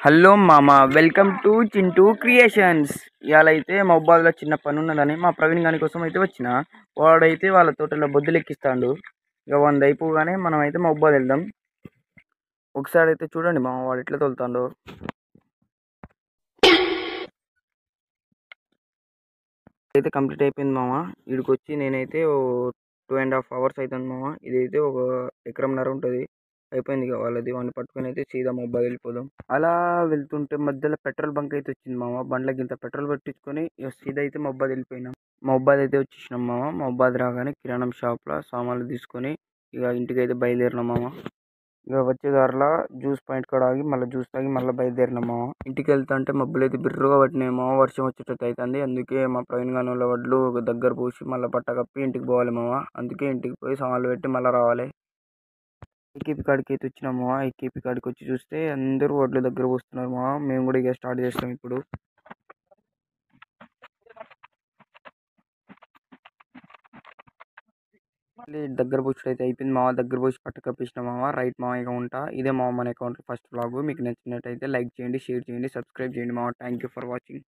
Hello మామ, welcome to Chintu creations. ఇవాళ అయితే మా అబ్బాయిలో చిన్న పని ఉన్నదని మా ప్రవీణ్ గాని కోసం అయితే వచ్చిన. వాడైతే వాళ్ళ తోటలో బొద్దులు ఎక్కిస్తాడు. ఇక 100 అయిపోగానే మనం అయితే మా అబ్బాయి వెళ్దాం. ఒకసారి అయితే చూడండి మామ, వాడు ఎట్లా తోలుతాడో. అయితే కంప్లీట్ అయిపోయింది మామ. వీడికి వచ్చి నేనైతే 2.5 hours అవుతుంది మామ. ఇదైతే ఒక ఎకరంన్నర ఉంటుంది. అయిపోయింది ఇక వాళ్ళది. వాడిని పట్టుకొని అయితే సీదా మొబైల్ వెళ్ళిపోదాం. అలా వెళ్తుంటే మధ్యలో పెట్రోల్ బంక్ అయితే వచ్చింది మామ. బండ్లకి ఇంత పెట్రోల్ పెట్టించుకొని ఇక సీదా అయితే మొబైల్ వెళ్ళిపోయినాం. మొబైల్ అయితే వచ్చేసినాం మామ. మొబైల్ రాగానే కిరాణం షాప్లో సామాన్లు తీసుకొని ఇక ఇంటికి అయితే బయలుదేరినాం మామ. ఇక వచ్చే దారిలో జ్యూస్ పాయింట్ కాడ ఆగి మళ్ళీ జ్యూస్ తాగి మళ్ళీ బయలుదేరినాం మామ. ఇంటికి వెళ్తా అంటే మబ్బులు అయితే బిర్రుగా పట్టినాయి మామ. వర్షం వచ్చేటట్టు అవుతుంది. అందుకే మా ప్రవీణ్ గాని వాళ్ళ వడ్లు ఒక దగ్గర పూసి మళ్ళీ పట్ట కప్పి ఇంటికి పోవాలి మామ. అందుకే ఇంటికి పోయి సామాన్లు పెట్టి మళ్ళీ రావాలి. ఐకేపీ కాడికి అయితే వచ్చినాము. ఐకేపీ కాడికి వచ్చి చూస్తే అందరూ వడ్ల దగ్గర వస్తున్నారు మా. మేము కూడా ఇక స్టార్ట్ చేస్తాం ఇప్పుడు. దగ్గర పోసి అయితే అయిపోయింది మా. దగ్గర పోసి పట్ట కప్పించిన మామ. రైట్ మా అకౌంట్ ఇదే మా మన అకౌంట్ ఫస్ట్ బ్లాగ్. మీకు నచ్చినట్టయితే లైక్ చేయండి, షేర్ చేయండి, సబ్స్క్రైబ్ చేయండి మా. Thank you for watching.